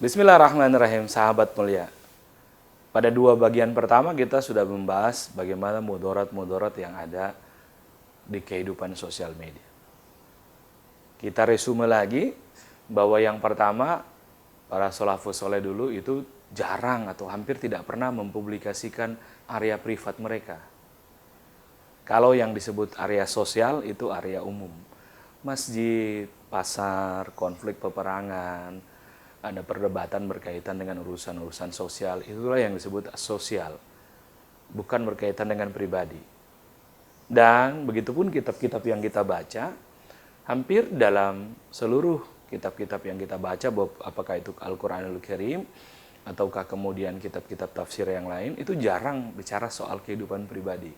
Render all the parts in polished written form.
Bismillahirrahmanirrahim, sahabat mulia. Pada dua bagian pertama kita sudah membahas bagaimana mudarat-mudarat yang ada di kehidupan sosial media. Kita resume lagi bahwa yang pertama, para salafus soleh dulu itu jarang atau hampir tidak pernah mempublikasikan area privat mereka. Kalau yang disebut area sosial itu area umum. Masjid, pasar, konflik peperangan, ada perdebatan berkaitan dengan urusan-urusan sosial, itulah yang disebut sosial, bukan berkaitan dengan pribadi. Dan begitupun kitab-kitab yang kita baca, hampir dalam seluruh kitab-kitab yang kita baca, apakah itu Al-Quranul Karim, ataukah kemudian kitab-kitab tafsir yang lain, itu jarang bicara soal kehidupan pribadi.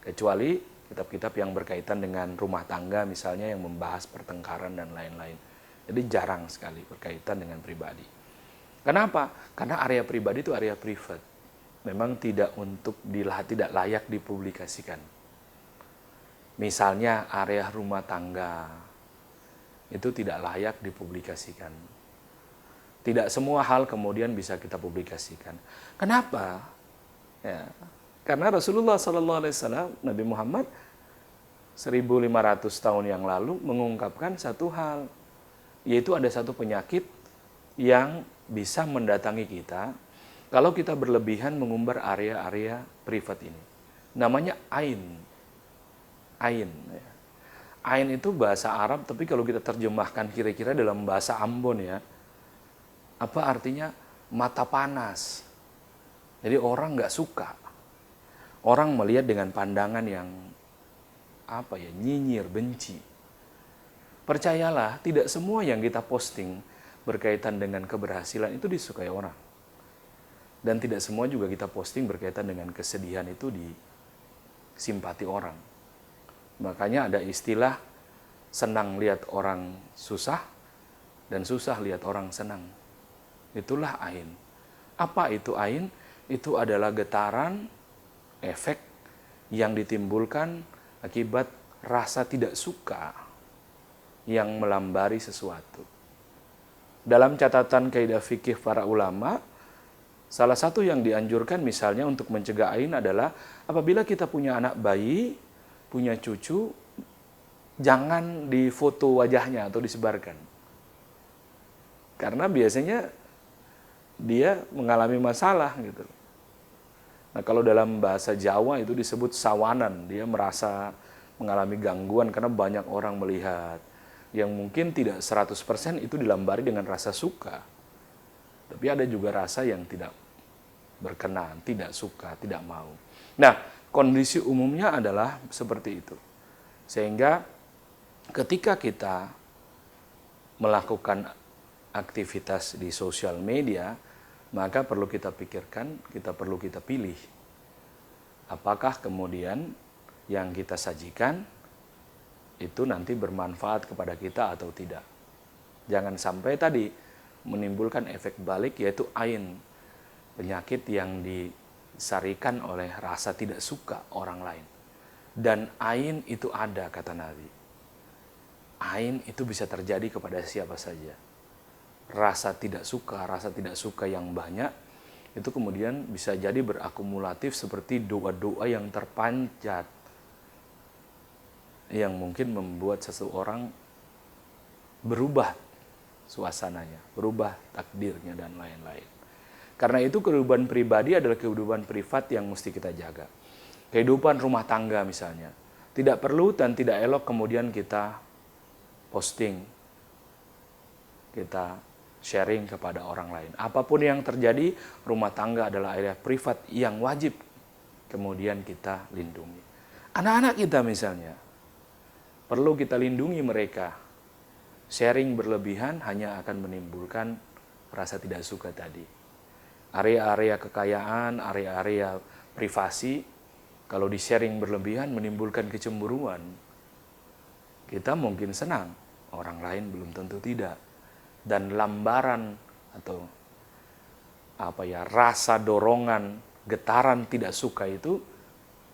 Kecuali kitab-kitab yang berkaitan dengan rumah tangga misalnya, yang membahas pertengkaran dan lain-lain. Jadi jarang sekali berkaitan dengan pribadi. Kenapa? Karena area pribadi itu area privat. Memang tidak layak dipublikasikan. Misalnya area rumah tangga itu tidak layak dipublikasikan. Tidak semua hal kemudian bisa kita publikasikan. Kenapa? Ya, karena Rasulullah SAW, Nabi Muhammad 1500 tahun yang lalu mengungkapkan satu hal, yaitu ada satu penyakit yang bisa mendatangi kita kalau kita berlebihan mengumbar area-area privat ini. Namanya ain. Ain. Ain itu bahasa Arab, tapi kalau kita terjemahkan kira-kira dalam bahasa Ambon ya, apa artinya? Mata panas. Jadi orang nggak suka. Orang melihat dengan pandangan yang nyinyir, benci. Percayalah, tidak semua yang kita posting berkaitan dengan keberhasilan itu disukai orang. Dan tidak semua juga kita posting berkaitan dengan kesedihan itu disimpati orang. Makanya ada istilah senang lihat orang susah dan susah lihat orang senang. Itulah ain. Apa itu ain? Itu adalah getaran, efek yang ditimbulkan akibat rasa tidak suka yang melambari sesuatu. Dalam catatan kaidah fikih para ulama, salah satu yang dianjurkan misalnya untuk mencegah ain adalah apabila kita punya anak bayi, punya cucu, jangan difoto wajahnya atau disebarkan. Karena biasanya dia mengalami masalah gitu. Nah, kalau dalam bahasa Jawa itu disebut sawanan, dia merasa mengalami gangguan karena banyak orang melihat. Yang mungkin tidak 100% itu dilambari dengan rasa suka. Tapi ada juga rasa yang tidak berkenan, tidak suka, tidak mau. Nah, kondisi umumnya adalah seperti itu. Sehingga ketika kita melakukan aktivitas di sosial media, maka perlu kita pikirkan, perlu kita pilih. Apakah kemudian yang kita sajikan itu nanti bermanfaat kepada kita atau tidak. Jangan sampai tadi menimbulkan efek balik, yaitu ain, penyakit yang disarikan oleh rasa tidak suka orang lain. Dan ain itu ada, kata Nabi. Ain itu bisa terjadi kepada siapa saja. Rasa tidak suka yang banyak, itu kemudian bisa jadi berakumulatif seperti doa-doa yang terpanjat, yang mungkin membuat seseorang berubah suasananya, berubah takdirnya, dan lain-lain. Karena itu kehidupan pribadi adalah kehidupan privat yang mesti kita jaga. Kehidupan rumah tangga misalnya, tidak perlu dan tidak elok kemudian kita posting, kita sharing kepada orang lain. Apapun yang terjadi, rumah tangga adalah area privat yang wajib kemudian kita lindungi. Anak-anak kita misalnya, perlu kita lindungi mereka. Sharing berlebihan hanya akan menimbulkan rasa tidak suka tadi. Area-area kekayaan, area-area privasi, kalau di-sharing berlebihan menimbulkan kecemburuan. Kita mungkin senang, orang lain belum tentu tidak. Dan lambaran atau rasa dorongan, getaran tidak suka itu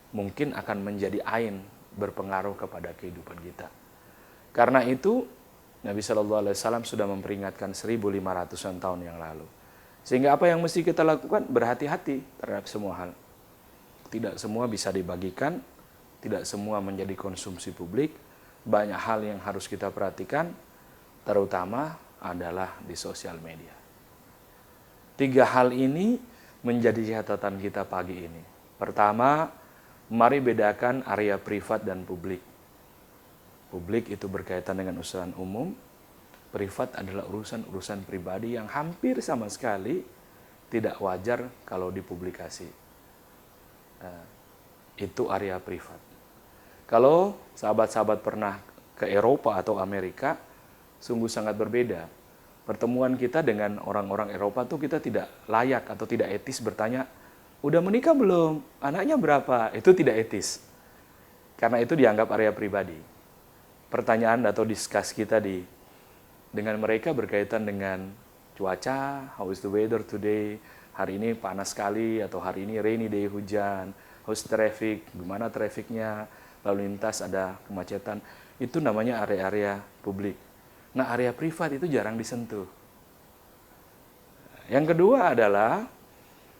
mungkin akan menjadi ain, berpengaruh kepada kehidupan kita. Karena itu Nabi Shallallahu Alaihi Wasallam sudah memperingatkan 1500-an tahun yang lalu. Sehingga apa yang mesti kita lakukan? Berhati-hati terhadap semua hal. Tidak semua bisa dibagikan, tidak semua menjadi konsumsi publik. Banyak hal yang harus kita perhatikan, terutama adalah di sosial media. 3 hal ini menjadi catatan kita pagi ini. Pertama, mari bedakan area privat dan publik. Publik itu berkaitan dengan urusan umum, privat adalah urusan-urusan pribadi yang hampir sama sekali tidak wajar kalau dipublikasi. Itu area privat. Kalau sahabat-sahabat pernah ke Eropa atau Amerika, sungguh sangat berbeda. Pertemuan kita dengan orang-orang Eropa tuh kita tidak layak atau tidak etis bertanya, udah menikah belum? Anaknya berapa? Itu tidak etis. Karena itu dianggap area pribadi. Pertanyaan atau diskus kita dengan mereka berkaitan dengan cuaca, how is the weather today, hari ini panas sekali atau hari ini rainy day, hujan, how's traffic, gimana trafficnya, lalu lintas ada kemacetan, itu namanya area-area publik. Nah, area privat itu jarang disentuh. Yang kedua adalah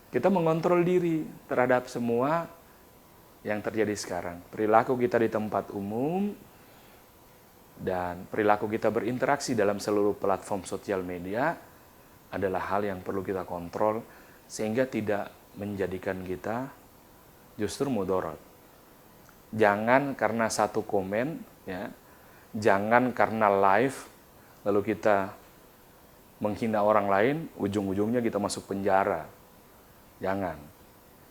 kita mengontrol diri terhadap semua yang terjadi sekarang. Perilaku kita di tempat umum dan perilaku kita berinteraksi dalam seluruh platform sosial media adalah hal yang perlu kita kontrol sehingga tidak menjadikan kita justru mudarat. Jangan karena satu komen, ya, jangan karena live lalu kita menghina orang lain, ujung-ujungnya kita masuk penjara. Jangan,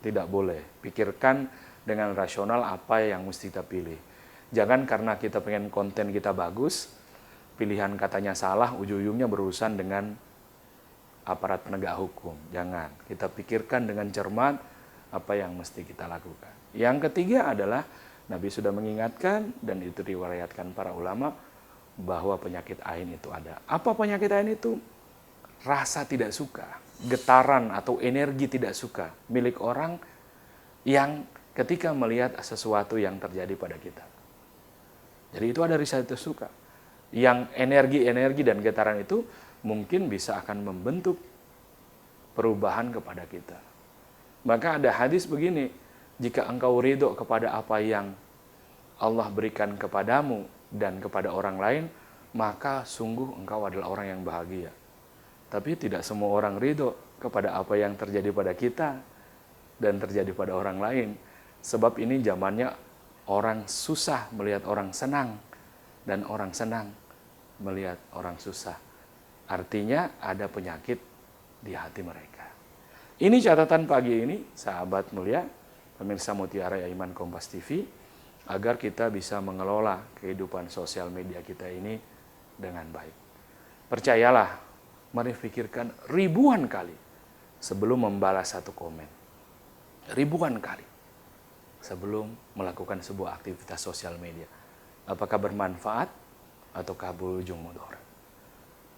tidak boleh. Pikirkan dengan rasional apa yang mesti kita pilih. Jangan karena kita pengen konten kita bagus, pilihan katanya salah, ujung-ujungnya berurusan dengan aparat penegak hukum. Jangan, kita pikirkan dengan cermat apa yang mesti kita lakukan. Yang ketiga adalah Nabi sudah mengingatkan dan itu diriwayatkan para ulama bahwa penyakit ain itu ada. Apa penyakit ain itu? Rasa tidak suka, getaran atau energi tidak suka milik orang yang ketika melihat sesuatu yang terjadi pada kita. Jadi itu ada rasa tidak suka. Yang energi-energi dan getaran itu mungkin bisa akan membentuk perubahan kepada kita. Maka ada hadis begini, jika engkau ridho kepada apa yang Allah berikan kepadamu dan kepada orang lain, maka sungguh engkau adalah orang yang bahagia. Tapi tidak semua orang ridho kepada apa yang terjadi pada kita dan terjadi pada orang lain. Sebab ini zamannya orang susah melihat orang senang dan orang senang melihat orang susah. Artinya ada penyakit di hati mereka. Ini catatan pagi ini, sahabat mulia, pemirsa Mutiara Iman Kompas TV, agar kita bisa mengelola kehidupan sosial media kita ini dengan baik. Percayalah, mari pikirkan ribuan kali sebelum membalas satu komen. Ribuan kali sebelum melakukan sebuah aktivitas sosial media. Apakah bermanfaat ataukah berujung mudarat.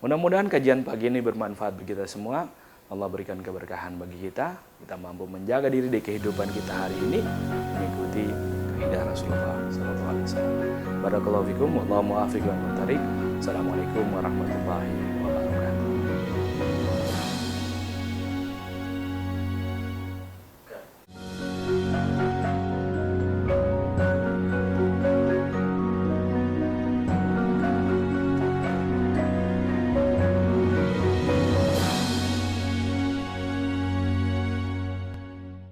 Mudah-mudahan kajian pagi ini bermanfaat bagi kita semua. Allah berikan keberkahan bagi kita. Kita mampu menjaga diri di kehidupan kita hari ini, mengikuti kaidah Rasulullah sallallahu alaihi wasallam. Barakallahu fikum, wallahu muwaffiq wa muwaffiq. Assalamualaikum warahmatullahi wabarakatuh.